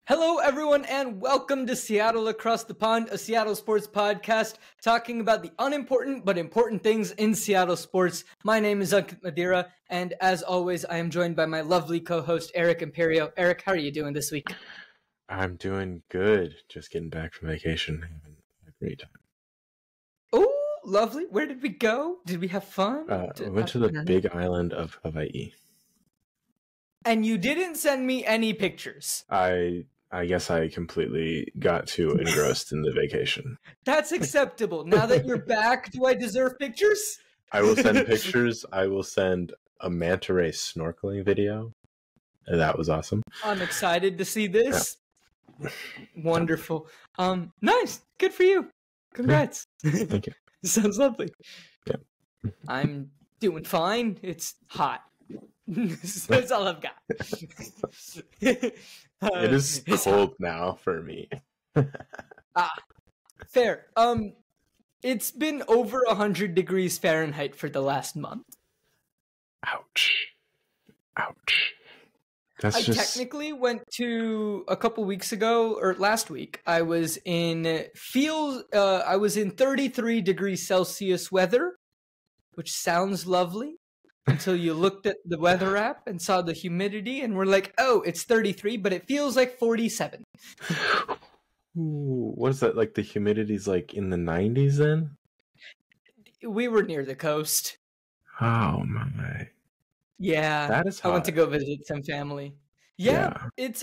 Hello, everyone, and welcome to Seattle Across the Pond, a Seattle sports podcast talking about the unimportant but important things in Seattle sports. My name is Ankit, and as always, I am joined by my lovely co-host, Eric Imperio. Eric, how are you doing this week? I'm doing good. Just getting back from vacation. Having a great time. Oh, lovely. Where did we go? Did we have fun? We went to the big island of Hawaii. And you didn't send me any pictures. I guess I completely got too engrossed in the vacation. That's acceptable. Now that you're back, do I deserve pictures? I will send pictures. I will send a manta ray snorkeling video. That was awesome. I'm excited to see this. Yeah. Wonderful. Nice. Good for you. Congrats. Thank you. Sounds lovely. Yeah. I'm doing fine. It's hot. That's all I've got. It is cold now for me. Fair. It's been over 100 degrees Fahrenheit for the last month. Ouch. I technically went to a couple weeks ago, or last week. I was in 33 degrees Celsius weather, which sounds lovely. Until you looked at the weather app and saw the humidity and were like, oh, it's 33, but it feels like 47. Ooh, what is that? Like the humidity's like in the 90s then? We were near the coast. Oh my. Yeah. That is hot. I went to go visit some family. Yeah. It's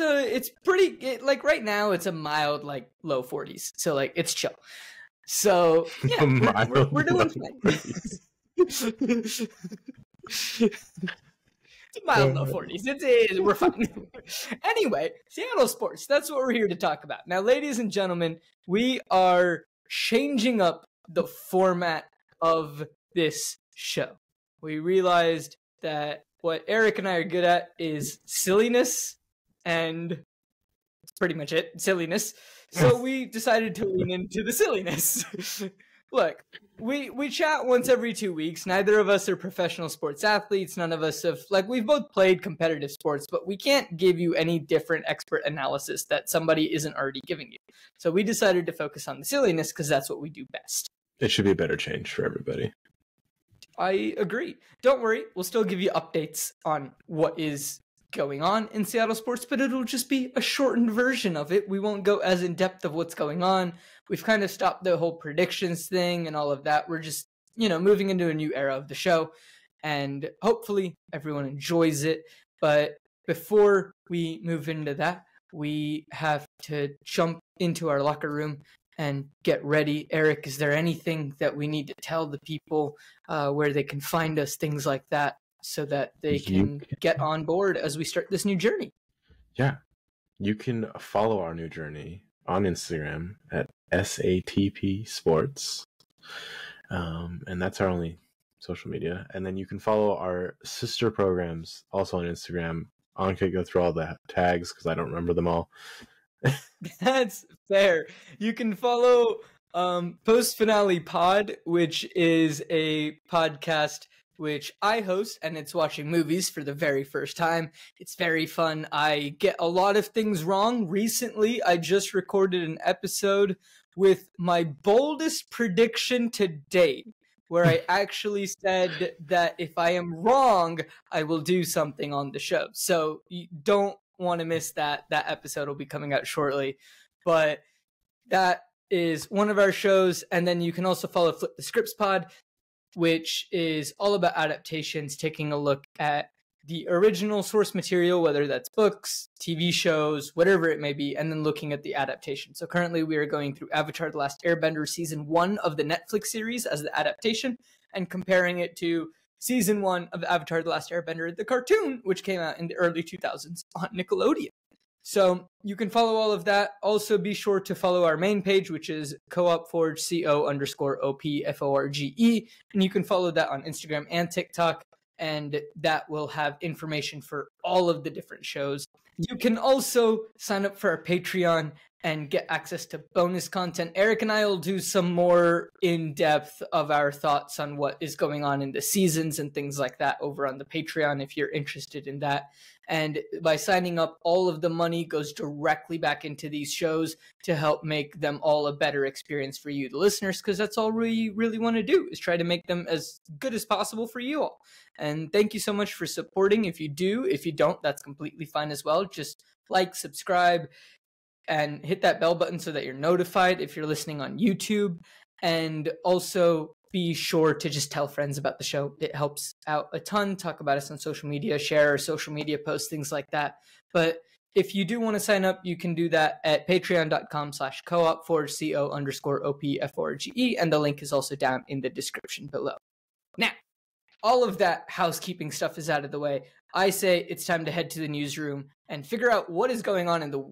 pretty, like right now it's a mild, like low 40s. So like it's chill. So yeah, we're doing fine. It's a mild low 40s. We're fine. Anyway, Seattle sports. That's what we're here to talk about. Now, ladies and gentlemen, we are changing up the format of this show. We realized that what Eric and I are good at is silliness, and that's pretty much it, silliness. So we decided to lean into the silliness. Look, we chat once every 2 weeks. Neither of us are professional sports athletes. None of us have, we've both played competitive sports, but we can't give you any different expert analysis that somebody isn't already giving you. So we decided to focus on the silliness because that's what we do best. It should be a better change for everybody. I agree. Don't worry. We'll still give you updates on what is going on in Seattle sports, but it'll just be a shortened version of it. We won't go as in depth of what's going on. We've kind of stopped the whole predictions thing and all of that. We're just, moving into a new era of the show, and hopefully everyone enjoys it. But before we move into that, we have to jump into our locker room and get ready. Eric, is there anything that we need to tell the people where they can find us, things like that, so that they can get on board as we start this new journey? Yeah. You can follow our new journey on Instagram at SATP Sports. And that's our only social media. And then you can follow our sister programs also on Instagram. I could go through all the tags because I don't remember them all. That's fair. You can follow Post Finale Pod, which is a podcast which I host, and it's watching movies for the very first time. It's very fun. I get a lot of things wrong. Recently, I just recorded an episode with my boldest prediction to date, where I actually said that if I am wrong, I will do something on the show. So you don't want to miss that. That episode will be coming out shortly. But that is one of our shows. And then you can also follow Flip the Scripts Pod, which is all about adaptations, taking a look at the original source material, whether that's books, TV shows, whatever it may be, and then looking at the adaptation. So currently we are going through Avatar: The Last Airbender Season 1 of the Netflix series as the adaptation, and comparing it to Season 1 of Avatar: The Last Airbender, the cartoon, which came out in the early 2000s on Nickelodeon. So you can follow all of that. Also be sure to follow our main page, which is Co-op Forge, CO_OPFORGE. And you can follow that on Instagram and TikTok. And that will have information for all of the different shows. You can also sign up for our Patreon and get access to bonus content. Eric and I will do some more in-depth of our thoughts on what is going on in the seasons and things like that over on the Patreon if you're interested in that. And by signing up, all of the money goes directly back into these shows to help make them all a better experience for you, the listeners, because that's all we really want to do is try to make them as good as possible for you all. And thank you so much for supporting. If you do, if you don't, that's completely fine as well. Just like, subscribe, and hit that bell button so that you're notified if you're listening on YouTube. And also be sure to just tell friends about the show. It helps out a ton. Talk about us on social media, share our social media posts, things like that. But if you do want to sign up, you can do that at patreon.com/co-op /CO_OPFORGE. And the link is also down in the description below. Now, all of that housekeeping stuff is out of the way. I say it's time to head to the newsroom and figure out what is going on in the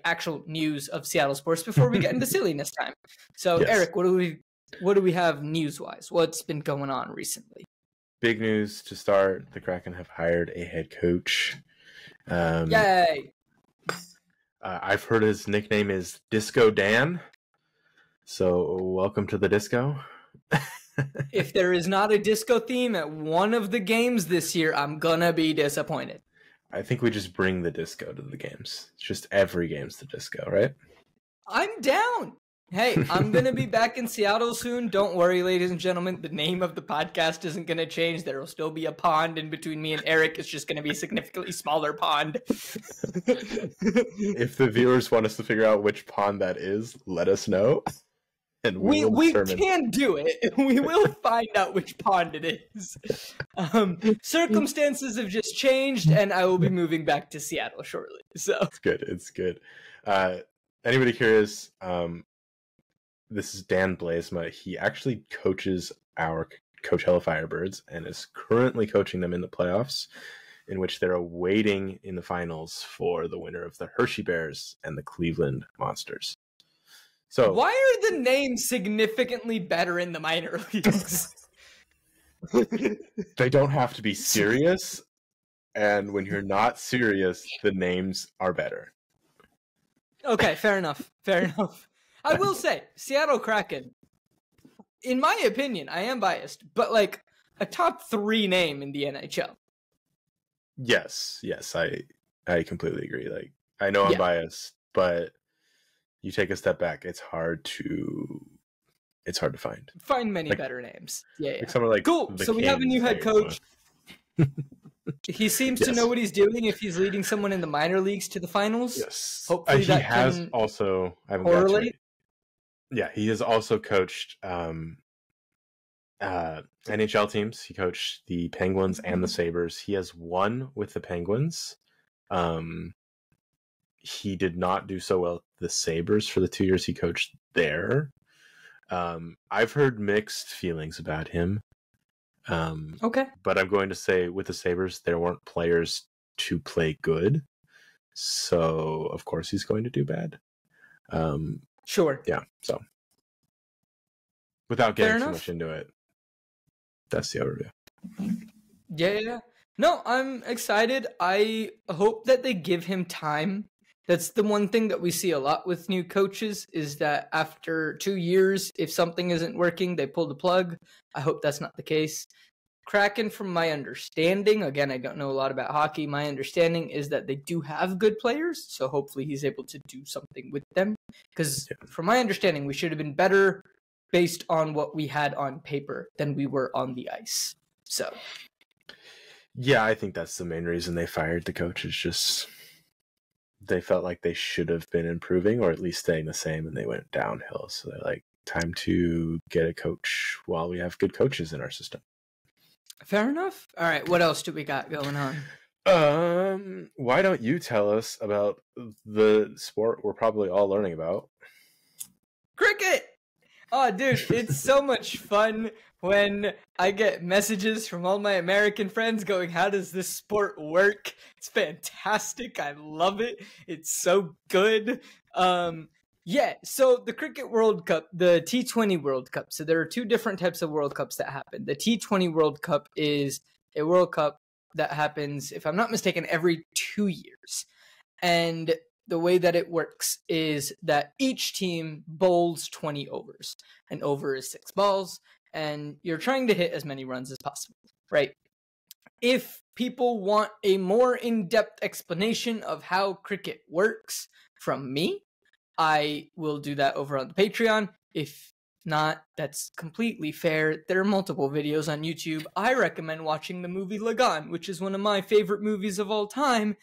actual news of Seattle sports before we get into silliness time. So, yes. Eric, what do we have news-wise? What's been going on recently? Big news to start. The Kraken have hired a head coach. Yay! I've heard his nickname is Disco Dan. So, welcome to the disco. If there is not a disco theme at one of the games this year, I'm gonna be disappointed. I think we just bring the disco to the games. It's just every game's the disco, right? I'm down. Hey, I'm going to be back in Seattle soon. Don't worry, ladies and gentlemen. The name of the podcast isn't going to change. There will still be a pond in between me and Eric. It's just going to be a significantly smaller pond. If the viewers want us to figure out which pond that is, let us know. And we can do it. We will find out which pond it is. Circumstances have just changed, and I will be moving back to Seattle shortly. So it's good. Anybody curious? This is Dan Blazema. He actually coaches our Coachella Firebirds and is currently coaching them in the playoffs, in which they're awaiting in the finals for the winner of the Hershey Bears and the Cleveland Monsters. So, why are the names significantly better in the minor leagues? They don't have to be serious, and when you're not serious, the names are better. Okay, fair enough. I will say, Seattle Kraken, in my opinion, I am biased, but a top 3 name in the NHL. Yes, I completely agree. I know I'm biased, but you take a step back, it's hard to find many better names. Yeah. Someone cool. So we have a new head coach. He seems to know what he's doing if he's leading someone in the minor leagues to the finals. Yes. Hopefully he has also correlate. Yeah, he has also coached NHL teams. He coached the Penguins and the Sabres. He has won with the Penguins. He did not do so well with the Sabres for the 2 years he coached there. I've heard mixed feelings about him. Okay. But I'm going to say with the Sabres, there weren't players to play good. So, of course, he's going to do bad. Sure. Yeah, so. Without getting too much into it, that's the overview. Yeah. No, I'm excited. I hope that they give him time. That's the one thing that we see a lot with new coaches is that after 2 years, if something isn't working, they pull the plug. I hope that's not the case. Kraken, from my understanding, again, I don't know a lot about hockey. My understanding is that they do have good players, so hopefully he's able to do something with them. Because from my understanding, we should have been better based on what we had on paper than we were on the ice. So, yeah, I think that's the main reason they fired the coach. Is just they felt like they should have been improving or at least staying the same, and they went downhill. So they're like, time to get a coach while we have good coaches in our system. Fair enough. All right, what else do we got going on? Why don't you tell us about the sport we're probably all learning about? Cricket! Oh, dude, it's so much fun when I get messages from all my American friends going, how does this sport work? It's fantastic. I love it. It's so good. Yeah, so the Cricket World Cup, the T20 World Cup. So there are 2 different types of World Cups that happen. The T20 World Cup is a World Cup that happens, if I'm not mistaken, every 2 years. And the way that it works is that each team bowls 20 overs. An over is 6 balls, and you're trying to hit as many runs as possible, right? If people want a more in-depth explanation of how cricket works from me, I will do that over on the Patreon. If not, that's completely fair. There are multiple videos on YouTube. I recommend watching the movie Lagan, which is one of my favorite movies of all time.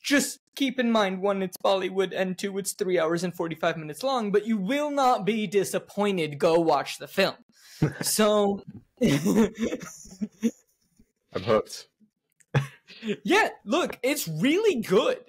Just keep in mind, 1, it's Bollywood, and 2, it's 3 hours and 45 minutes long, but you will not be disappointed. Go watch the film. So... I'm hooked. Yeah, look, it's really good.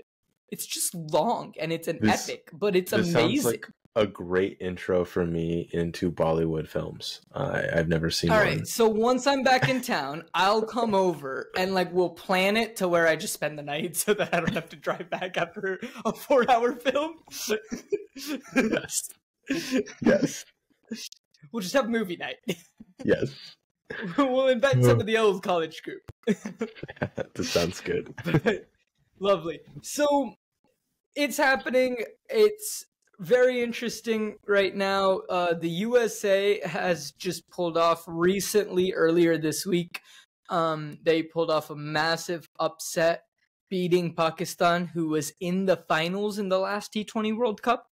It's just long, and it's an epic, but it's amazing. Sounds like a great intro for me into Bollywood films. I've never seen one. All right, so once I'm back in town, I'll come over, and like we'll plan it to where I just spend the night so that I don't have to drive back after a 4-hour film. Yes. Yes. We'll just have movie night. Yes. We'll invite some of the old college group. That sounds good. Lovely. So it's happening. It's very interesting right now. The USA has just pulled off recently, earlier this week. They pulled off a massive upset, beating Pakistan, who was in the finals in the last T20 World Cup.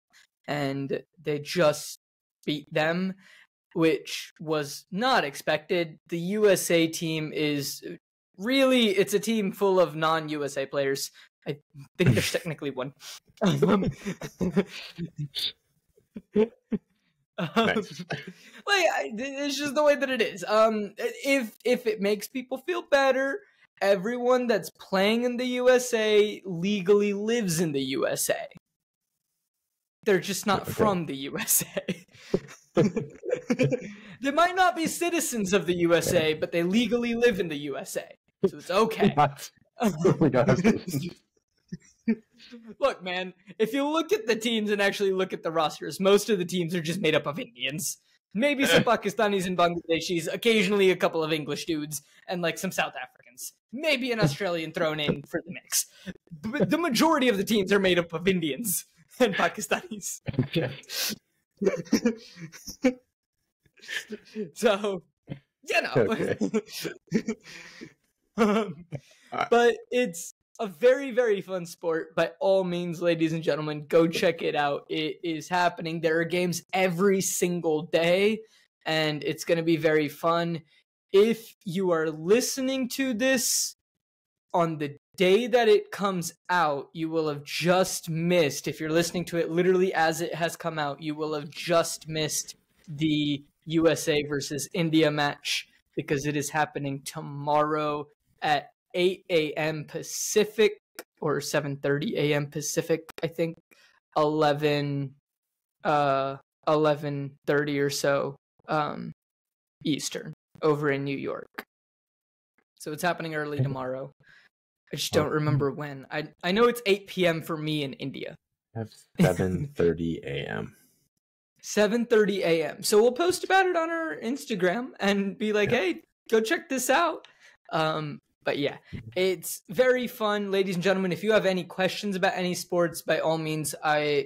And they just beat them, which was not expected. The USA team is really, it's a team full of non-USA players. I think there's technically one. Nice. It's just the way that it is. If it makes people feel better, everyone that's playing in the USA legally lives in the USA. They're just not from the USA. They might not be citizens of the USA, but they legally live in the USA. So it's okay. Oh my God. Look, man, if you look at the teams and actually look at the rosters, most of the teams are just made up of Indians. Maybe some Pakistanis and Bangladeshis, occasionally a couple of English dudes, and like some South Africans. Maybe an Australian thrown in for the mix. But the majority of the teams are made up of Indians and Pakistanis. So, you know. But it's a very, very fun sport. By all means, ladies and gentlemen, go check it out. It is happening. There are games every single day, and it's going to be very fun. If you are listening to this on the day that it comes out, you will have just missed, if you're listening to it literally as it has come out, you will have just missed the USA versus India match, because it is happening tomorrow at 8 a.m. Pacific, or 7:30 a.m. Pacific, I think, 11:30 or so Eastern, over in New York. So it's happening early tomorrow. I just don't remember when. I know it's 8 p.m. for me in India. That's 7:30 a.m. 7:30 a.m. So we'll post about it on our Instagram and be like, hey, go check this out. But yeah, it's very fun. Ladies and gentlemen, if you have any questions about any sports, by all means,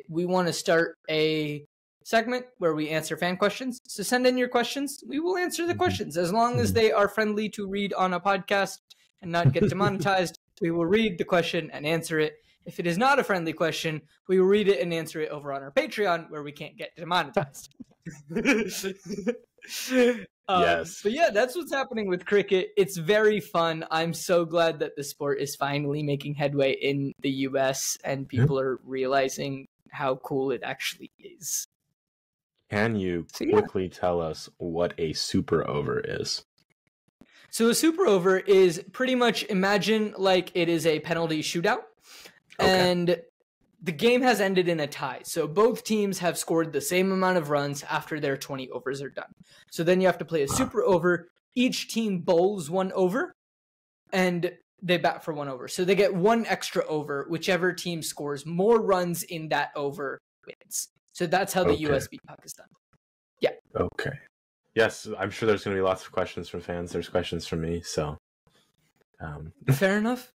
we want to start a segment where we answer fan questions. So send in your questions. We will answer the questions. As long as they are friendly to read on a podcast and not get demonetized, we will read the question and answer it. If it is not a friendly question, we will read it and answer it over on our Patreon, where we can't get demonetized. Yes. But yeah, that's what's happening with cricket. It's very fun. I'm so glad that the sport is finally making headway in the US and people are realizing how cool it actually is. Can you quickly tell us what a super over is? So a super over is pretty much, imagine like it is a penalty shootout, and the game has ended in a tie. So both teams have scored the same amount of runs after their 20 overs are done. So then you have to play a super over. Each team bowls 1 over, and they bat for 1 over. So they get 1 extra over. Whichever team scores more runs in that over wins. So that's how the US beat Pakistan. Yeah. Okay. Yes, I'm sure there's going to be lots of questions from fans. There's questions from me, so... Fair enough.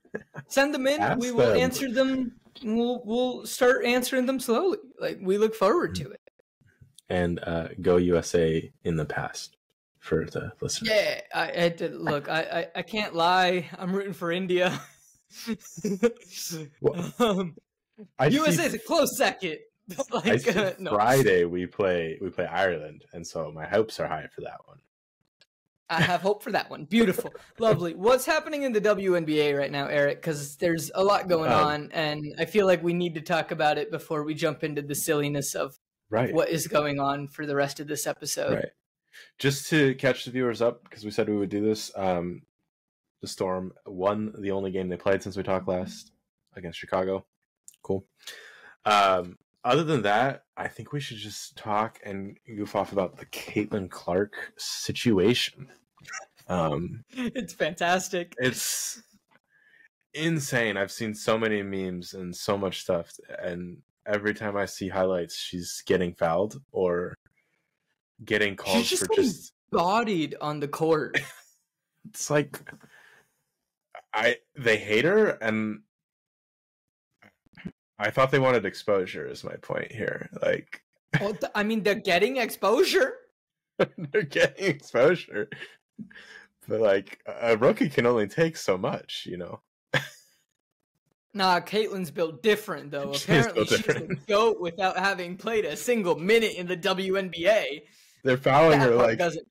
Send them in. Ask We will them. answer them. We'll start answering them slowly. Like, we look forward to it. And go USA in the past for the listeners. Yeah, I did. Look, I can't lie. I'm rooting for India. USA is a close second. Like, I see no. Friday we play Ireland, and so my hopes are high for that one. I have hope for that one. Beautiful. Lovely. What's happening in the WNBA right now, Eric? Because there's a lot going on, and I feel like we need to talk about it before we jump into the silliness of what is going on for the rest of this episode. Right. Just to catch the viewers up, because we said we would do this, the Storm won the only game they played since we talked last against Chicago. Cool. Other than that, I think we should just talk and goof off about the Caitlin Clark situation. It's fantastic. It's insane. I've seen so many memes and so much stuff, and every time I see highlights, she's getting fouled or getting called she's for just bodied on the court. It's like they hate her, and I thought they wanted exposure. Is my point here? Like, well, I mean, they're getting exposure. They're getting exposure, but like a rookie can only take so much, you know. Nah, Caitlin's built different though. Apparently, she's the GOAT without having played a single minute in the WNBA. They're fouling her like doesn't.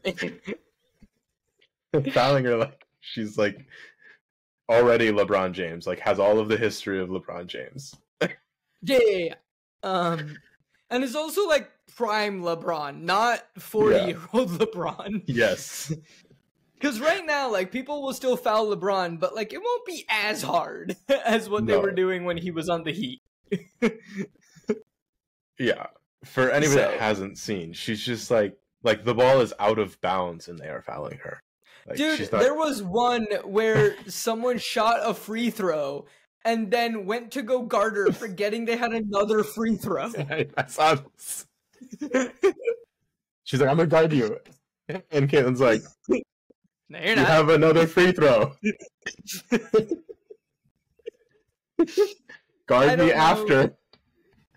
They're fouling her like she's like already LeBron James, like has all of the history of LeBron James. Yeah. And it's also like prime LeBron, not 40-year-old LeBron. Yes. Because right now, like, people will still foul LeBron, but like it won't be as hard as what they were doing when he was on the Heat. Yeah. For anybody that hasn't seen, she's just like the ball is out of bounds and they are fouling her. Like, dude, there was one where someone shot a free throw and then went to go guard her, forgetting they had another free throw. I saw this. She's like, I'm gonna guard you. And Caitlin's like, no, you're you not. have another free throw. Guard me after.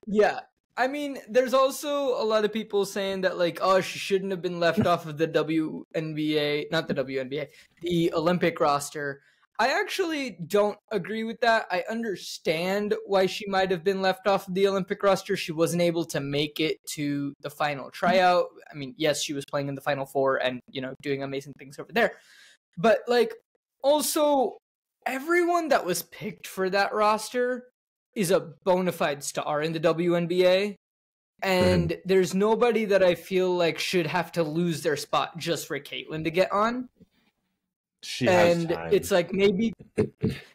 Yeah. I mean, there's also a lot of people saying that, like, oh, she shouldn't have been left off of the WNBA, not the WNBA, the Olympic roster. I actually don't agree with that. I understand why she might have been left off of the Olympic roster. She wasn't able to make it to the final tryout. I mean, yes, she was playing in the Final Four and, you know, doing amazing things over there. But, like, also, everyone that was picked for that roster is a bona fide star in the WNBA. And there's nobody that I feel like should have to lose their spot just for Caitlin to get on. She has time. It's like maybe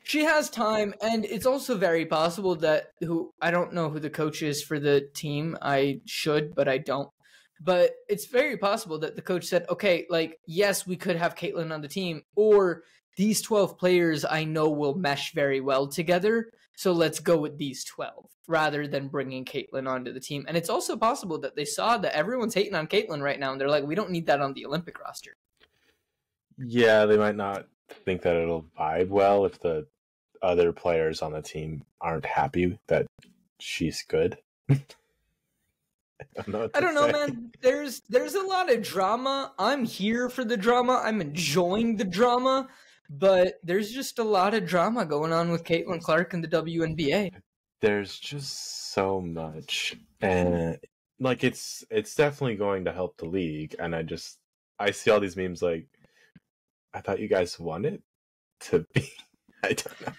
she has time, and it's also very possible that I don't know who the coach is for the team. I should, but I don't. But it's very possible that the coach said, okay, like, yes, we could have Caitlin on the team, or these 12 players I know will mesh very well together, so let's go with these 12 rather than bringing Caitlin onto the team. And it's also possible that they saw that everyone's hating on Caitlin right now, and they're like, we don't need that on the Olympic roster. Yeah, they might not think that it'll vibe well if the other players on the team aren't happy that she's good. I don't know, man. There's a lot of drama. I'm here for the drama. I'm enjoying the drama. But there's just a lot of drama going on with Caitlin Clark and the WNBA. There's just so much. And like it's definitely going to help the league. And I see all these memes like, I thought you guys wanted to be. I don't know.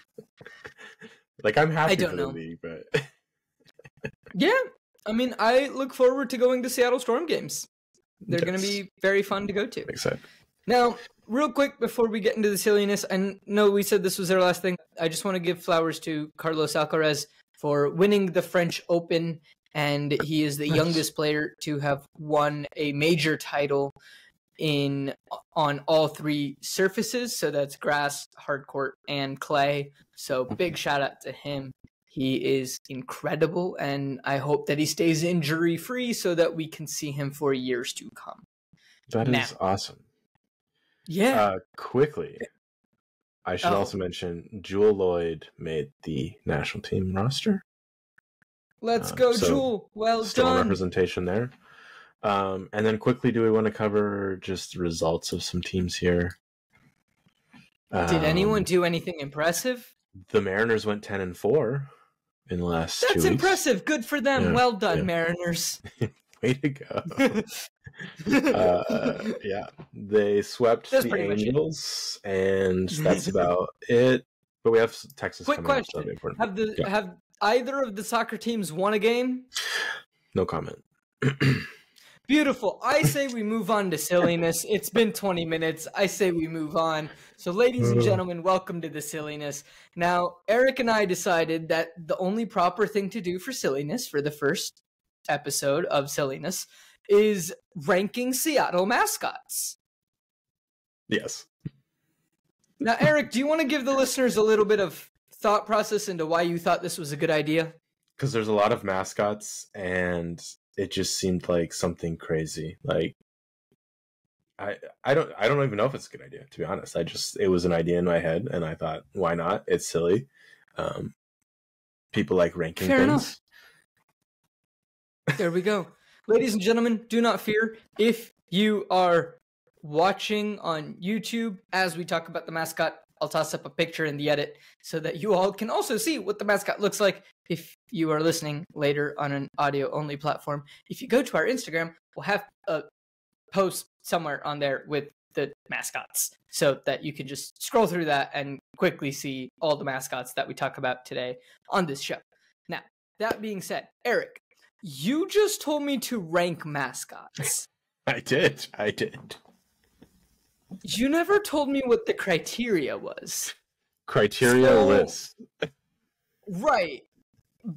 Like, I'm happy for the league, but yeah, I mean, I look forward to going to Seattle Storm games. They're going to be very fun to go to. Excited. Now, real quick before we get into the silliness, I know we said this was their last thing. I just want to give flowers to Carlos Alcaraz for winning the French Open, and he is the youngest player to have won a major title on all three surfaces. So that's grass, hard court, and clay. So big shout out to him. He is incredible, and I hope that he stays injury free so that we can see him for years to come. That is awesome. Yeah. Quickly, I should Oh. also mention Jewel Lloyd made the national team roster. Let's go, so Jewel. Well Still done. representation there. And then quickly, do we want to cover just the results of some teams here? Did anyone do anything impressive? The Mariners went 10-4 in the last 2 weeks. That's impressive. Good for them. Yeah, Well done, yeah. Mariners. Way to go. Yeah, they swept That's the pretty much it. Angels, and that's about it. But we have Texas Quick coming up, so question: that'll be important. Have either of the soccer teams won a game? No comment. Beautiful. I say we move on to silliness. It's been 20 minutes. I say we move on. So, ladies and gentlemen, welcome to the silliness. Now, Eric and I decided that the only proper thing to do for silliness for the first episode of silliness is ranking Seattle Mascots. Yes. Now, Eric, do you want to give the listeners a little bit of thought process into why you thought this was a good idea? Because there's a lot of mascots, and it just seemed like something crazy. Like, I don't even know if it's a good idea, to be honest. It was an idea in my head, and I thought, why not? It's silly. People like ranking Fair things. enough. There we go. Ladies and gentlemen, do not fear. If you are watching on YouTube as we talk about the mascot, I'll toss up a picture in the edit so that you all can also see what the mascot looks like if you are listening later on an audio-only platform. If you go to our Instagram, we'll have a post somewhere on there with the mascots so that you can just scroll through that and quickly see all the mascots that we talk about today on this show. Now, that being said, Eric, you just told me to rank mascots. I did. You never told me what the criteria was. Criteria list. Right.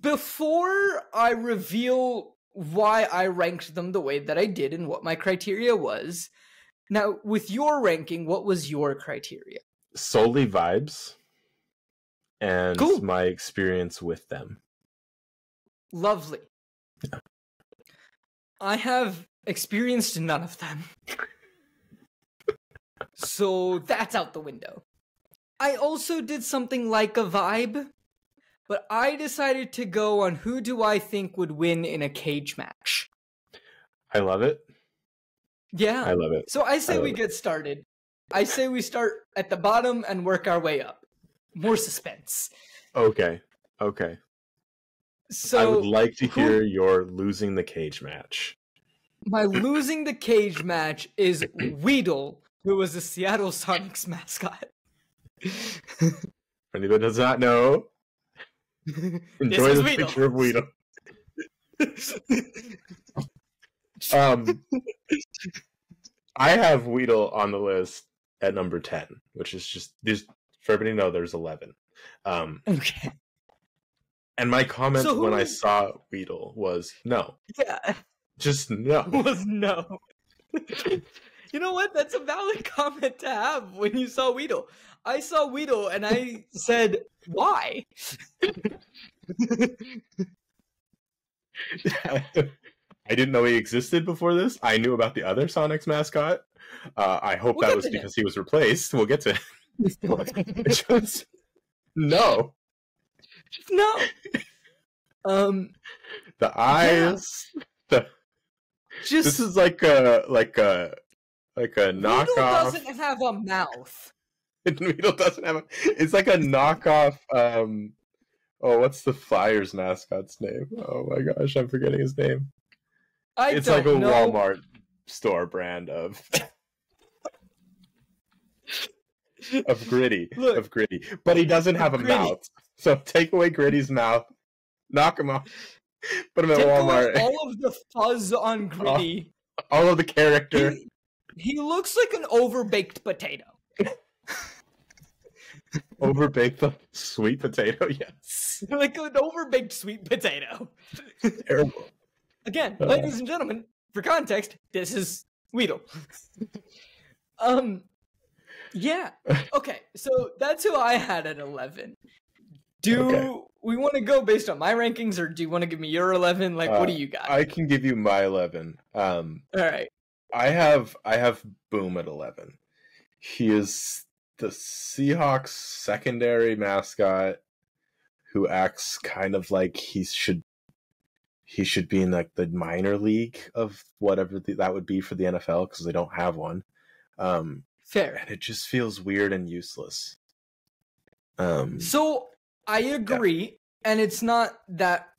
Before I reveal why I ranked them the way that I did and what my criteria was, now, with your ranking, what was your criteria? Solely vibes and Cool. my experience with them. Lovely. Yeah. I have experienced none of them. So that's out the window. I also did something like a vibe, but I decided to go on who do I think would win in a cage match. I love it. Yeah. I love it. So I say we get started. I say we start at the bottom and work our way up. More suspense. Okay. So I would like to hear your losing the cage match. my losing the cage match is Weedle, who was the Seattle Sonics mascot. For anyone who does not know, enjoy the Weedle. picture of Weedle. I have Weedle on the list at number 10, which is just for everybody to know there's 11. Okay. And my comment when I saw Weedle was no. Yeah. Just no. Was no. You know what? That's a valid comment to have when you saw Weedle. I saw Weedle and I said, why? I didn't know he existed before this. I knew about the other Sonics mascot. I hope that was because he was replaced. We'll get to it. Just, no. Just no. The eyes. Yeah. This is like a knockoff. Weedle doesn't have a mouth. Weedle doesn't have a. It's like a knockoff. What's the Flyers mascot's name? Oh my gosh, I'm forgetting his name. It's like a Walmart store brand of Gritty. Look, of Gritty. But he doesn't have a Gritty. mouth. So take away Gritty's mouth, knock him off, put him at Take Walmart. away all of the fuzz on Gritty. All of the character. He looks like an overbaked potato. Overbaked sweet potato, yes. Like an overbaked sweet potato. Terrible. Again, ladies and gentlemen, for context, this is Weedle. Yeah. Okay, so that's who I had at 11. Do we want to go based on my rankings, or do you want to give me your 11? Like, what do you got? I can give you my 11. All right. I have Boom at 11. He is the Seahawks secondary mascot who acts kind of like he should be in like the minor league of whatever that would be for the NFL because they don't have one. Fair. And it just feels weird and useless. So I agree, and it's not that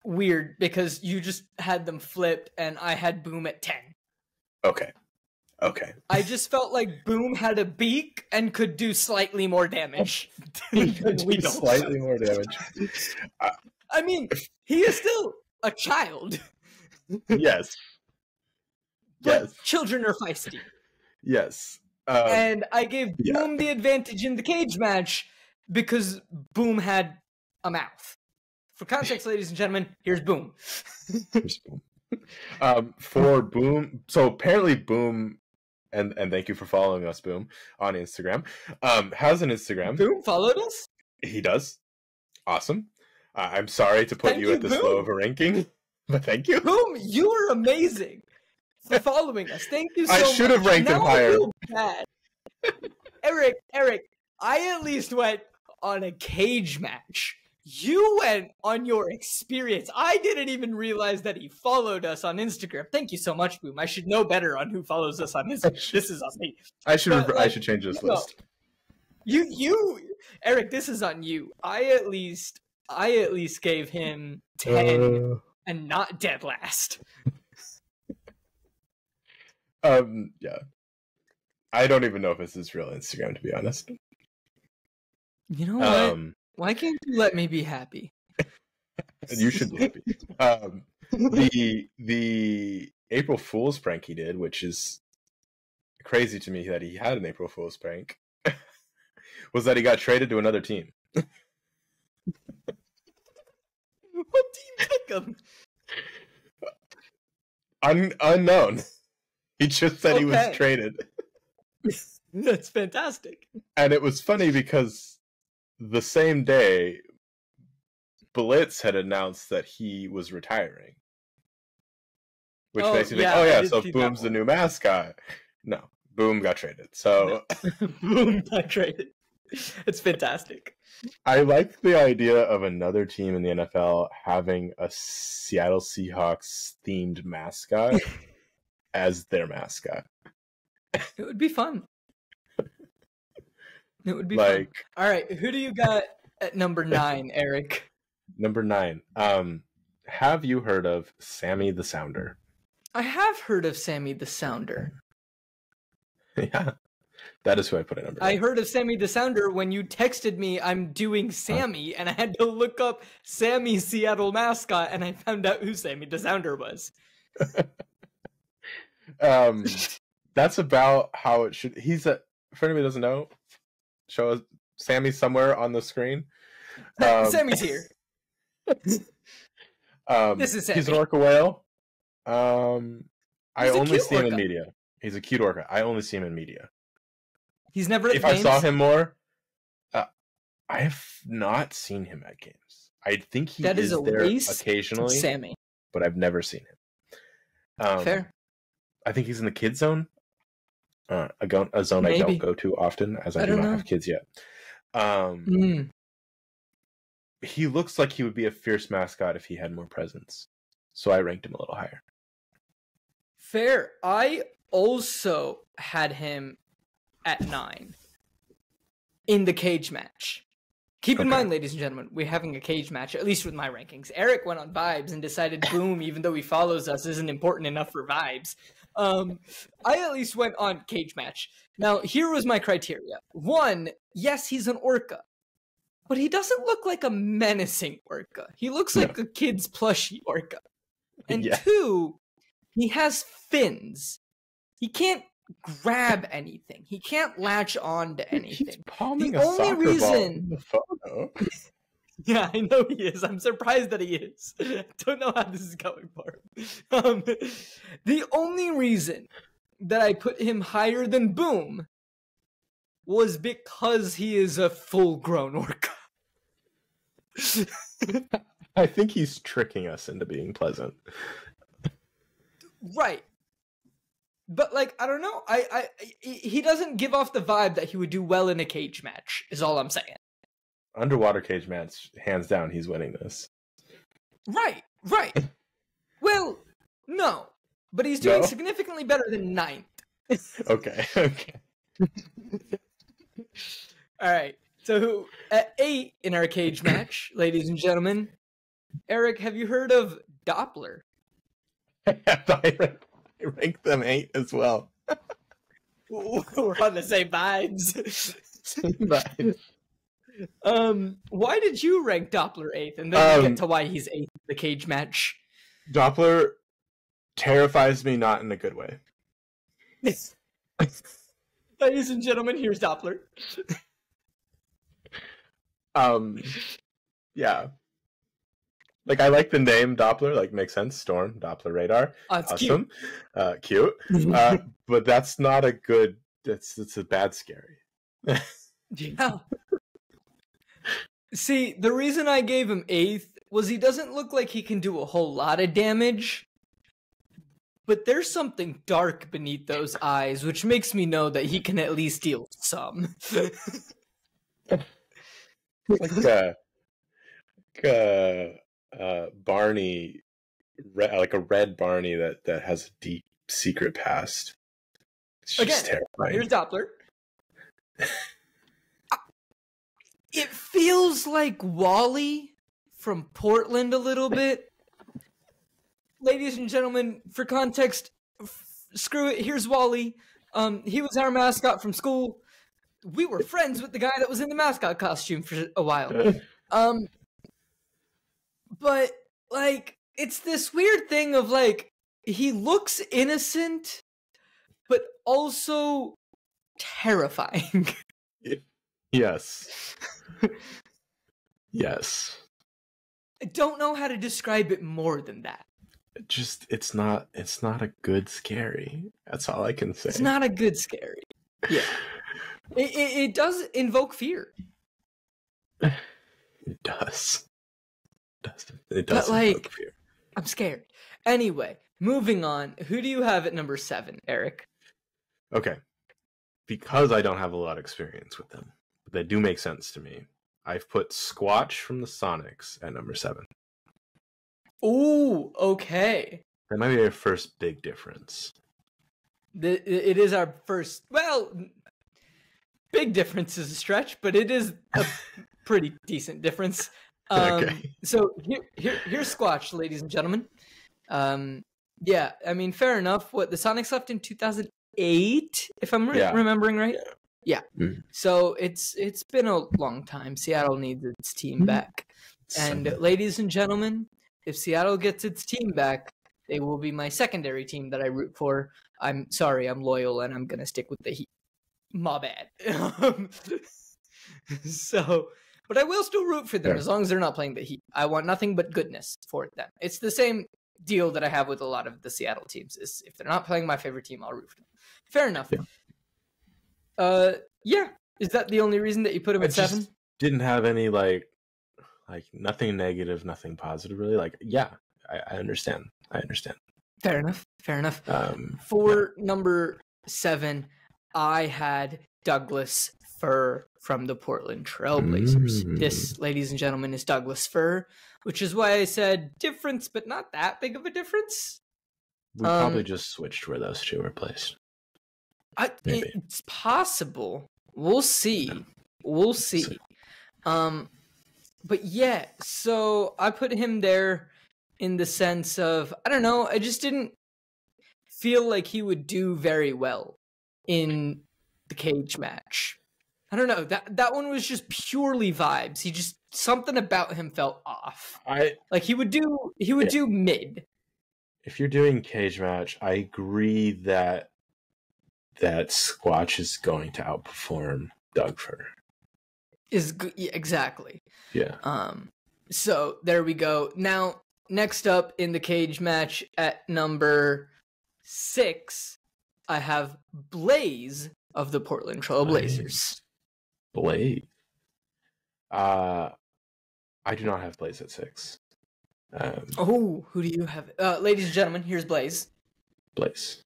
weird because you just had them flip, and I had Boom at 10. Okay. I just felt like Boom had a beak and could do slightly more damage. Slightly more damage. I mean, he is still a child. Yes. But children are feisty. Yes. And I gave Boom the advantage in the cage match because Boom had a mouth. For context, ladies and gentlemen, here's Boom. For Boom, so apparently Boom, and thank you for following us, Boom, on Instagram, has an Instagram. Boom followed us? He does. Awesome. I'm sorry to put you at this low of a ranking, but thank you. Boom, you are amazing for following us. Thank you so much. I should have ranked him higher. I feel bad. Eric, I at least went on a cage match. You went on your experience. I didn't even realize that he followed us on Instagram. Thank you so much, Boom. I should know better on who follows us on Instagram. This is on me. I should change this list. You, Eric, this is on you. I at least gave him 10 and not dead last. Yeah. I don't even know if it's his real Instagram, to be honest. You know what? Why can't you let me be happy? You should be happy. The April Fool's prank he did, which is crazy to me that he had an April Fool's prank, was that he got traded to another team. What team took him? Unknown. He just said he was traded. That's fantastic. And it was funny because the same day, Blitz had announced that he was retiring. Which makes you think, so Boom's the new mascot. No, Boom got traded. So Boom got traded. It's fantastic. I like the idea of another team in the NFL having a Seattle Seahawks themed mascot as their mascot. It would be fun. It would be fun. All right, who do you got at number 9, Eric? Number 9. Have you heard of Sammy the Sounder? I have heard of Sammy the Sounder. Yeah, that is who I put at number 9. I heard of Sammy the Sounder when you texted me I'm doing Sammy, and I had to look up Sammy Seattle Mascot, and I found out who Sammy the Sounder was. That's about how it should. He's a. For anybody who doesn't know, show us Sammy's somewhere on the screen. Sammy's here. This is Sammy. He's an orca whale. I only see him in media. He's a cute orca. I only see him in media. He's never at games? I saw him more, I have not seen him at games. I think he is there occasionally, Sammy, but I've never seen him. Fair. I think he's in the kid zone. A zone Maybe. I don't go to often, as I do not have kids yet. He looks like he would be a fierce mascot if he had more presence. So I ranked him a little higher. Fair. I also had him at 9 in the cage match. Keep in mind, ladies and gentlemen, we're having a cage match, at least with my rankings. Eric went on vibes and decided Boom, even though he follows us, isn't important enough for vibes. I at least went on cage match. Now, here was my criteria. 1, yes, he's an orca, but he doesn't look like a menacing orca. He looks like a kid's plushie orca. And 2, he has fins. He can't grab anything. He can't latch on to anything. He's palming a soccer ball in the photo. Yeah, I know he is. I'm surprised that he is. I don't know how this is going for him. The only reason that I put him higher than Boom was because he is a full-grown orca. I think he's tricking us into being pleasant. Right. But like, I don't know. He doesn't give off the vibe that he would do well in a cage match. Is all I'm saying. Underwater cage match, hands down, he's winning this. Right. Well, no, but he's doing significantly better than 9th. Okay. All right. So at 8 in our cage match, ladies and gentlemen, Eric, have you heard of Doppler? I rank them 8 as well. We're on the same vibes. Why did you rank Doppler 8th? And then we'll get to why he's 8th in the cage match. Doppler terrifies me, not in a good way. Ladies and gentlemen, here's Doppler. Yeah. Like, I like the name Doppler, like, makes sense. Storm, Doppler radar. Oh, it's awesome. Cute. But that's not a good, it's a bad scary. Yeah. See, the reason I gave him 8th was he doesn't look like he can do a whole lot of damage, but there's something dark beneath those eyes, which makes me know that he can at least deal some. Barney, like a red Barney that has a deep secret past. It's just terrifying. Here's Doppler. It feels like Wally from Portland a little bit. Ladies and gentlemen, for context, screw it, here's Wally. He was our mascot from school. We were friends with the guy that was in the mascot costume for a while. But, like, it's this weird thing of, like, he looks innocent, but also terrifying. Yes. Yes. I don't know how to describe it more than that. It's not a good scary. That's all I can say. It's not a good scary. Yeah. It does invoke fear. It does. It does but, like, invoke fear. I'm scared. Anyway, moving on. Who do you have at number 7, Eric? Okay. Because I don't have a lot of experience with them, but they do make sense to me. I've put Squatch from the Sonics at number 7. Ooh, okay. That might be our first big difference. It is our first, well, big difference is a stretch, but it is a pretty decent difference. Okay. So here's Squatch, ladies and gentlemen. Yeah, I mean, fair enough. What, the Sonics left in 2008, if I'm remembering right? Yeah. Mm-hmm. So it's been a long time. Seattle needs its team back. And ladies and gentlemen, if Seattle gets its team back, they will be my secondary team that I root for. I'm sorry, I'm loyal, and I'm going to stick with the Heat. My bad. But I will still root for them as long as they're not playing the Heat. I want nothing but goodness for them. It's the same deal that I have with a lot of the Seattle teams. Is if they're not playing my favorite team, I'll root for them. Fair enough. Yeah. Is that the only reason that you put him at 7? Didn't have any like nothing negative, nothing positive really. Like, yeah, I understand. Fair enough. For number 7, I had Douglas Fur from the Portland Trailblazers. This, ladies and gentlemen, is Douglas Fur, which is why I said difference, but not that big of a difference. We probably just switched where those two were placed. It's possible. We'll see. But yeah, so I put him there in the sense of, I don't know, I just didn't feel like he would do very well in the cage match. I don't know, that one was just purely vibes. He just, something about him felt off. He would do mid. If you're doing cage match, I agree that Squatch is going to outperform Doug Fur. Exactly. Yeah. So there we go. Now, next up in the cage match at number 6, I have Blaze of the Portland Trailblazers. Blaze. I do not have Blaze at 6. Who do you have? Ladies and gentlemen, here's Blaze. Blaze.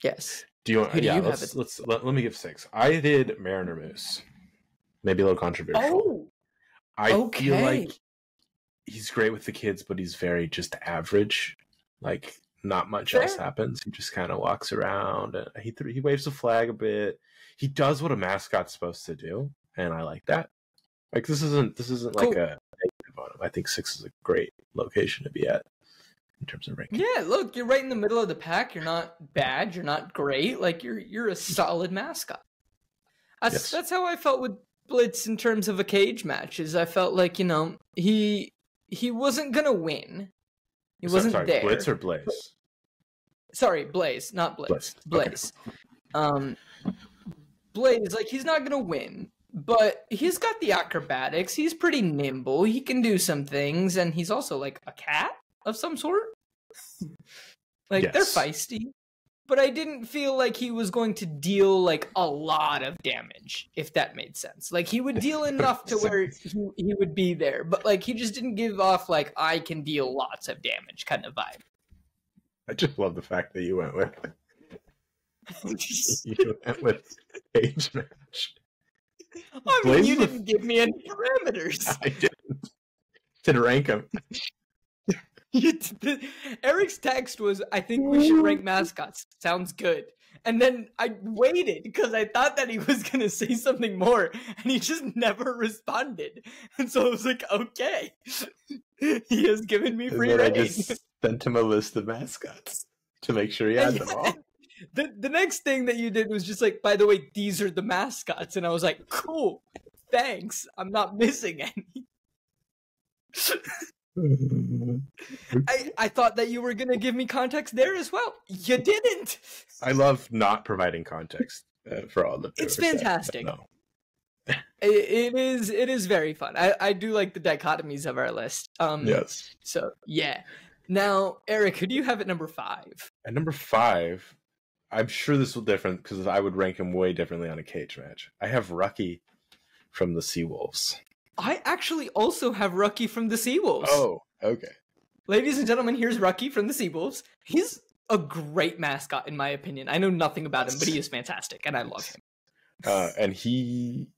Yes. Do you want? Who do Yeah, you have let me give 6. I did Mariner Moose. Maybe a little controversial. Oh, I feel okay. like he's great with the kids, but he's very just average. Like not much else happens. He just kind of walks around and he waves the flag a bit. He does what a mascot's supposed to do, and I like that. Like this isn't Cool. like a negative on him. I think 6 is a great location to be at in terms of ranking. Yeah, look, you're right in the middle of the pack. You're not bad. You're not great. Like you're a solid mascot. That's how I felt with Blitz in terms of a cage match. Is I felt like he wasn't gonna win. He wasn't there. Blitz or Blaze? Sorry, Blaze, not Blitz. Blaze. Okay. Blaze, like he's not gonna win, but he's got the acrobatics. He's pretty nimble. He can do some things, and he's also like a cat of some sort. Like they're feisty. But I didn't feel like he was going to deal like a lot of damage, if that made sense. Like he would deal enough to where he would be there, but like he just didn't give off like I can deal lots of damage kind of vibe. I just love the fact that you went with age match. I mean, you didn't give me any parameters. I didn't. To rank him. Eric's text was, I think we should rank mascots. Sounds good. And then I waited because I thought that he was going to say something more, and he just never responded. And so I was like, okay. He has given me free reign. I just sent him a list of mascots to make sure he had them all. The next thing that you did was just like, by the way, these are the mascots. And I was like, cool, thanks. I'm not missing any. I thought that you were going to give me context there as well. You didn't. I love not providing context for all the. It's fantastic. No. It is very fun. I do like the dichotomies of our list. Yes. So yeah. Now, Eric, who do you have at number 5? At number 5, I'm sure this will different because I would rank him way differently on a cage match. I have Rucky from the Seawolves. I actually also have Rucky from the Seawolves. Oh, okay. Ladies and gentlemen, here's Rucky from the Seawolves. He's a great mascot, in my opinion. I know nothing about him, but he is fantastic, and I love him. And he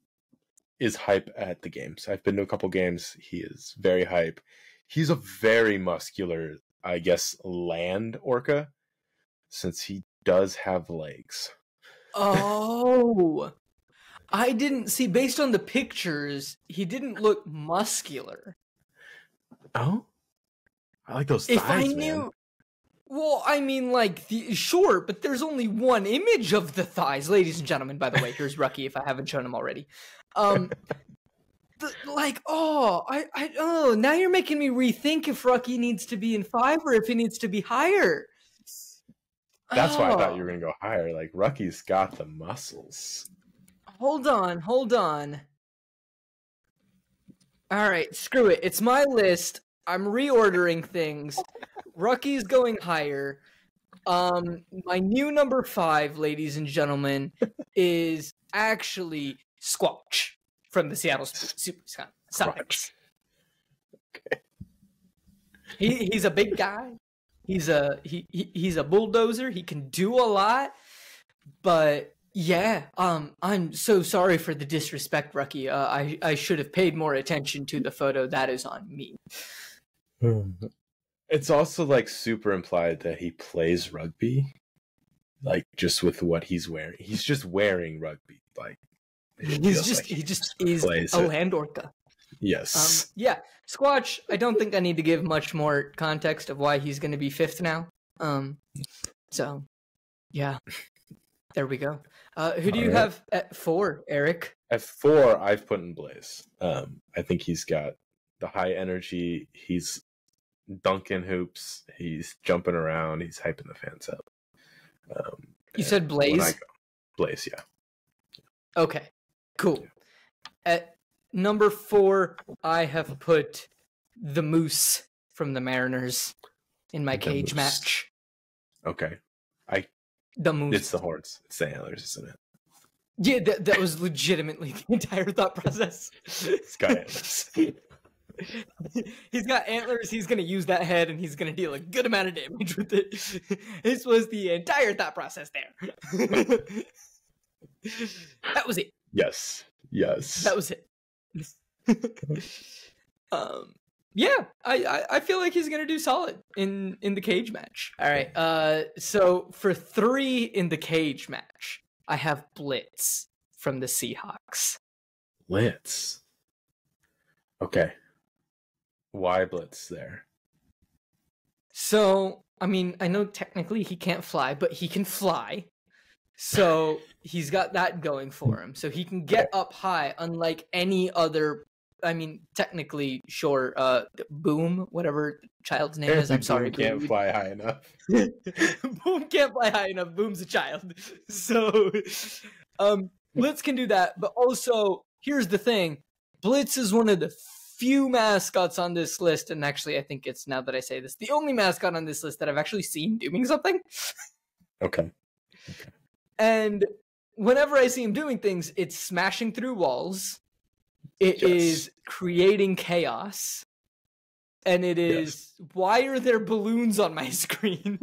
is hype at the games. I've been to a couple games. He is very hype. He's a very muscular, I guess, land orca, since he does have legs. Oh, I didn't see, based on the pictures, he didn't look muscular. Oh? I like those thighs, if I knew, man. Well, I mean, like, sure, but there's only one image of the thighs. Ladies and gentlemen, by the way, here's Rucky if I haven't shown him already. Now you're making me rethink if Rucky needs to be in 5 or if he needs to be higher. That's why I thought you were going to go higher. Like, Rucky's got the muscles. Hold on. All right, screw it. It's my list. I'm reordering things. Rucky's going higher. My new number 5, ladies and gentlemen, is actually Squatch from the Seattle Mascots. Okay. He's a big guy. He's a bulldozer. He can do a lot, but yeah, I'm so sorry for the disrespect, Rucky. I should have paid more attention to the photo. That is on me. It's also like super implied that he plays rugby, like just with what he's wearing. He's just wearing rugby. Like he just is a land orca. Yes. Yeah, Squatch. I don't think I need to give much more context of why he's going to be 5th now. So yeah, there we go. Who do you have at 4, Eric? At 4, I've put in Blaze. I think he's got the high energy. He's dunking hoops. He's jumping around. He's hyping the fans up. You said Blaze? Blaze, yeah. Okay, cool. At number 4, I have put the Moose from the Mariners in my cage match. Okay. The Moose. It's the horns. It's the antlers, isn't it? Yeah, that was legitimately the entire thought process. It's got antlers. He's got antlers. He's gonna use that head, and he's gonna deal a good amount of damage with it. This was the entire thought process there. That was it. Yes. That was it. Yeah, I feel like he's gonna do solid in the cage match. All right. So for 3 in the cage match, I have Blitz from the Seahawks. Blitz. Okay. Why Blitz there? So, I mean, I know technically he can't fly, but he can fly. So he's got that going for him. So he can get up high, unlike any other. I mean, technically, sure. Boom, whatever child's name is. I'm sorry, Boom can't fly high enough. Boom can't fly high enough. Boom's a child. So, Blitz can do that. But also, here's the thing: Blitz is one of the few mascots on this list, and actually, I think it's, now that I say this, the only mascot on this list that I've actually seen doing something. Okay. And whenever I see him doing things, it's smashing through walls. It is creating chaos. And it is, why are there balloons on my screen?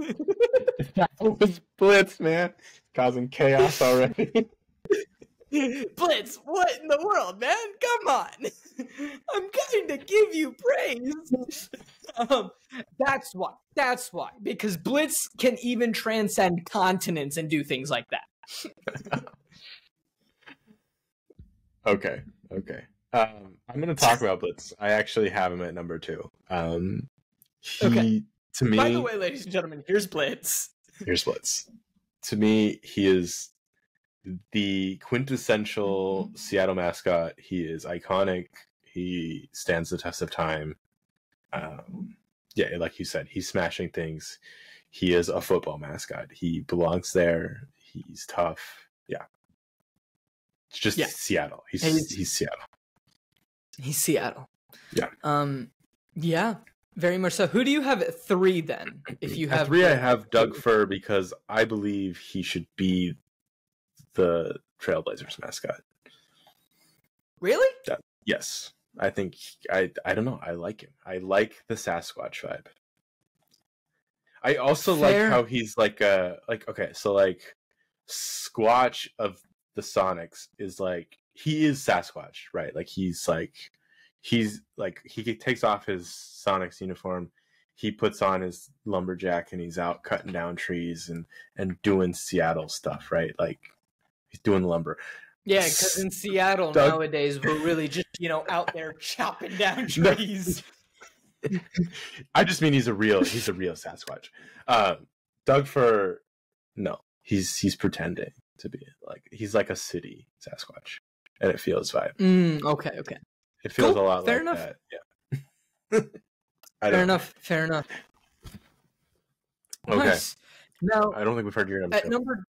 That was Blitz, man. Causing chaos already. Blitz, what in the world, man? Come on. I'm going to give you praise. That's why. Because Blitz can even transcend continents and do things like that. Okay. I'm going to talk about Blitz. I actually have him at number 2. Okay. To me, by the way, ladies and gentlemen, here's Blitz. To me, he is the quintessential Seattle mascot. He is iconic. He stands the test of time. Yeah, like you said, he's smashing things. He is a football mascot. He belongs there. He's tough. Yeah. It's just Seattle. He's Seattle. He's Seattle. Yeah. Yeah, very much so. Who do you have at 3 then? If you have at 3, I have Doug Fur because I believe he should be the Trailblazers mascot. Really? Yes. I think I don't know. I like him. I like the Sasquatch vibe. I also like how he's okay, so like Squatch of the Sonics is like, he is Sasquatch, right? Like he takes off his Sonics uniform, he puts on his lumberjack, and he's out cutting down trees and doing Seattle stuff, right? Like he's doing lumber. Yeah, because in Seattle nowadays we're really just out there chopping down trees. I just mean he's a real Sasquatch. Doug Fur, no, he's pretending to be like, he's like a city Sasquatch, and it feels vibe. Okay. It feels a lot Fair like enough. that. Yeah. Fair enough. Okay. Nice. Now, I don't think we've heard your number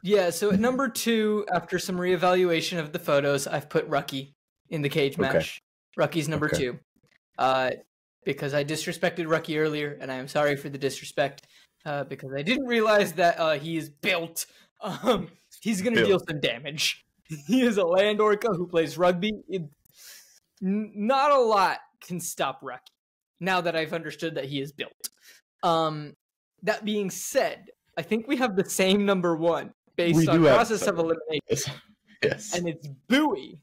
2. So at number 2, after some reevaluation of the photos, I've put Rucky in the cage match. Rucky's number 2. Because I disrespected Rucky earlier, and I am sorry for the disrespect, because I didn't realize that he is built. He's going to deal some damage. He is a land orca who plays rugby. Not a lot can stop Rucky, now that I've understood that he is built. That being said, I think we have the same number 1 based on process of elimination. Yes. And it's Bouy.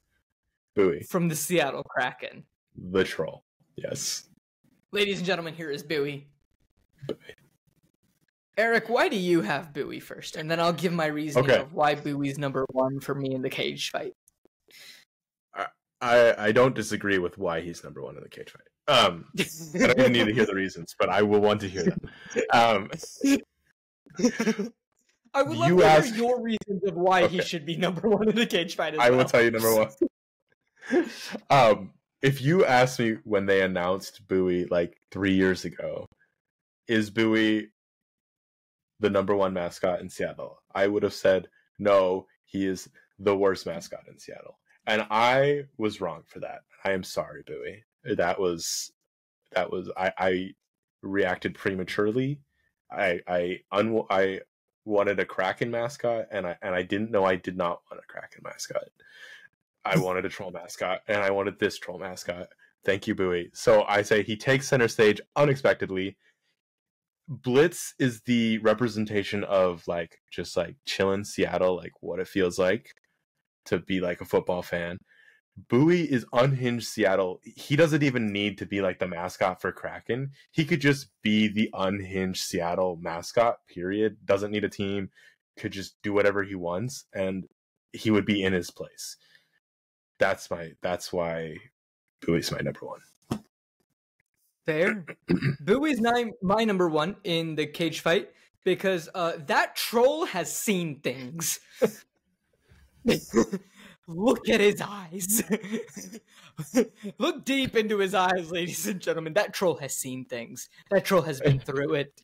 Bouy. From the Seattle Kraken. The troll. Yes. Ladies and gentlemen, here is Bouy. Eric, why do you have Bouy first? And then I'll give my reasoning of why Bowie's number 1 for me in the cage fight. I don't disagree with why he's number 1 in the cage fight. I don't even need to hear the reasons, but I will want to hear them. I would love to hear your reasons of why he should be number 1 in the cage fight as well. I will tell you number 1. If you asked me when they announced Bouy like 3 years ago, is Bouy the number 1 mascot in Seattle, I would have said, no, he is the worst mascot in Seattle. And I was wrong for that. I am sorry, Bouy. I reacted prematurely. I wanted a Kraken mascot, and I didn't know I did not want a Kraken mascot. I wanted a troll mascot, and I wanted this troll mascot. Thank you, Bouy. So I say he takes center stage unexpectedly. Blitz is the representation of like just like chilling Seattle, like what it feels like to be like a football fan. Bouy is unhinged Seattle. He doesn't even need to be like the mascot for Kraken. He could just be the unhinged Seattle mascot, period. Doesn't need a team, could just do whatever he wants, and he would be in his place. That's why Boui's my number one. Fair. Boui's my number one in the cage fight because that troll has seen things. Look at his eyes. Look deep into his eyes, ladies and gentlemen. That troll has seen things. That troll has been through it.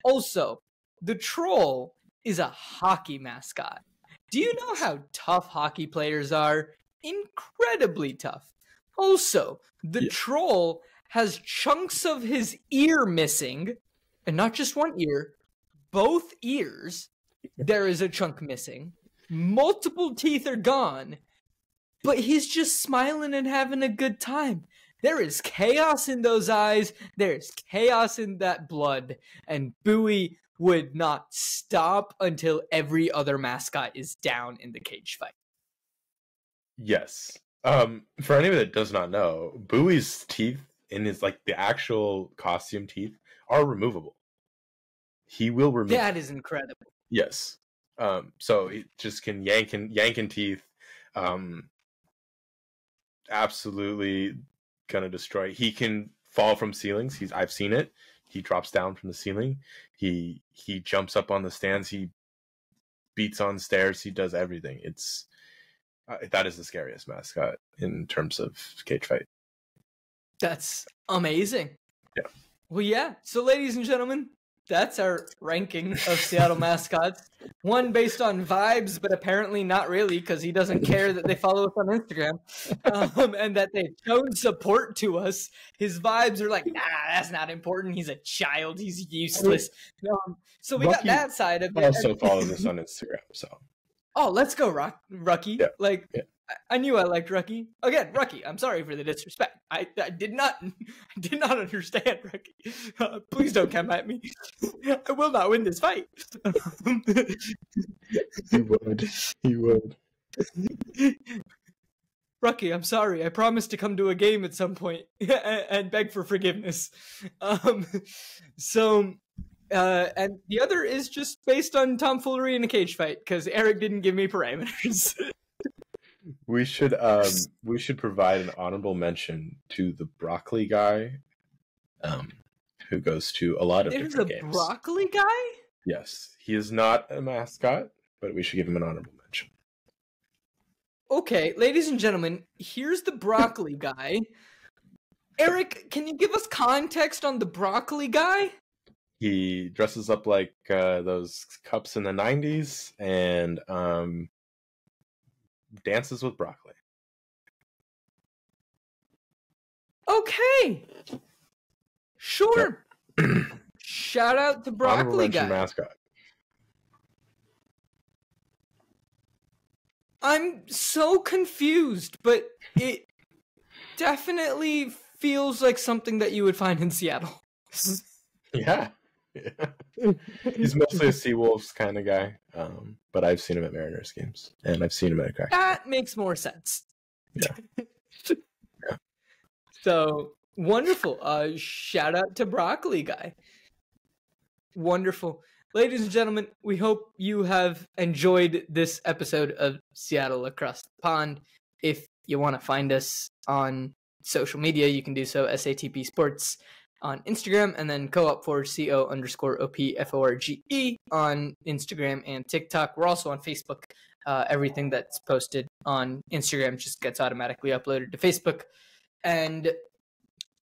Also, the troll is a hockey mascot. Do you know how tough hockey players are? Incredibly tough. Also, the troll has chunks of his ear missing, and not just one ear, both ears. There is a chunk missing. Multiple teeth are gone, but he's just smiling and having a good time. There is chaos in those eyes. There's chaos in that blood, and Bouy would not stop until every other mascot is down in the cage fight. Yes. For anybody that does not know, Boui's teeth in his like the actual costume teeth are removable. He will remove. That is incredible. Yes. So it just can yank in teeth. Absolutely gonna destroy. He can fall from ceilings. I've seen it. He drops down from the ceiling. He jumps up on the stands. He beats on stairs. He does everything. It's that is the scariest mascot in terms of cage fight. That's amazing. Yeah. Well, yeah. So, ladies and gentlemen, that's our ranking of Seattle mascots. One based on vibes, but apparently not really, because he doesn't care that they follow us on Instagram and that they've shown support to us. His vibes are like, nah, that's not important. He's a child. He's useless. So we got that side of it. Also follows us on Instagram. So. Oh, let's go, Rucky. Yeah. Like, yeah. I knew I liked Rucky. Again, Rucky, I'm sorry for the disrespect. I did not understand, Rucky. Please don't come at me. I will not win this fight. He would. Rucky, I'm sorry. I promised to come to a game at some point and beg for forgiveness. And the other is just based on tomfoolery in a cage fight because Eric didn't give me parameters. We should provide an honorable mention to the broccoli guy, who goes to a lot of different games. There's a broccoli guy? Yes, he is not a mascot, but we should give him an honorable mention. Okay, ladies and gentlemen, here's the broccoli guy. Eric, can you give us context on the broccoli guy? He dresses up like those cups in the 90s and dances with broccoli. Okay. Sure. Yep. Shout out to broccoli guy. Mascot. I'm so confused, but it definitely feels like something that you would find in Seattle. Yeah. He's mostly a Seawolves kind of guy, but I've seen him at Mariners games, and I've seen him at a crack. That makes more sense. Yeah. Yeah. So wonderful. Shout out to broccoli guy. Wonderful. Ladies and gentlemen, we hope you have enjoyed this episode of Seattle Across the Pond. If you want to find us on social media, you can do so SATP Sports on Instagram, and then co_op_OPFORGE on Instagram and TikTok. We're also on Facebook. Everything that's posted on Instagram just gets automatically uploaded to Facebook. And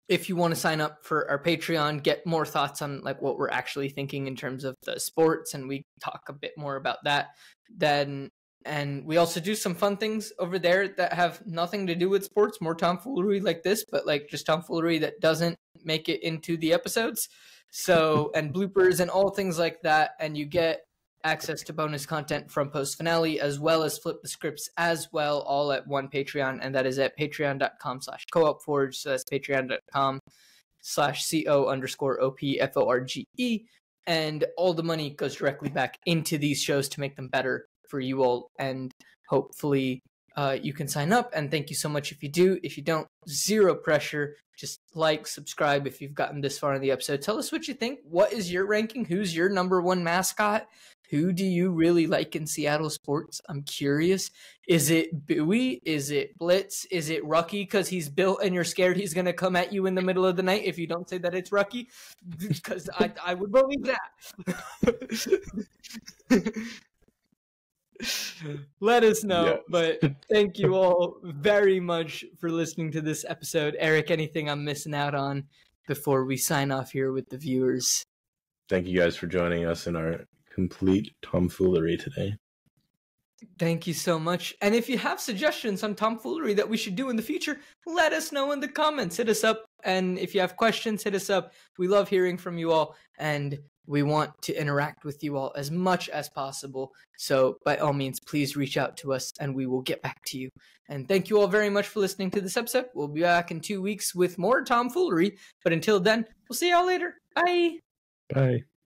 if you want to sign up for our Patreon, get more thoughts on like what we're actually thinking in terms of the sports, and we talk a bit more about that, then and we also do some fun things over there that have nothing to do with sports, more tomfoolery like this, but like just tomfoolery that doesn't make it into the episodes. So, and bloopers and all things like that. And you get access to bonus content from post finale, as well as flip the scripts as well, all at one Patreon, and that is at patreon.com/coopforge. So that's patreon.com/co_opforge. And all the money goes directly back into these shows to make them better for you all. And hopefully you can sign up. And thank you so much if you do. If you don't, zero pressure. Just like, subscribe if you've gotten this far in the episode. Tell us what you think. What is your ranking? Who's your number one mascot? Who do you really like in Seattle sports? I'm curious. Is it Bouy? Is it Blitz? Is it Rucky because he's built and you're scared he's going to come at you in the middle of the night if you don't say that it's Rucky? Because I would believe that. Let us know. Yes. But thank you all very much for listening to this episode. Eric, anything I'm missing out on before we sign off here with the viewers? Thank you guys for joining us in our complete tomfoolery today. Thank you so much. And if you have suggestions on tomfoolery that we should do in the future, let us know in the comments. Hit us up. And if you have questions, hit us up. We love hearing from you all, and we want to interact with you all as much as possible. So by all means, please reach out to us and we will get back to you. And thank you all very much for listening to this episode. We'll be back in 2 weeks with more tomfoolery. But until then, we'll see y'all later. Bye. Bye.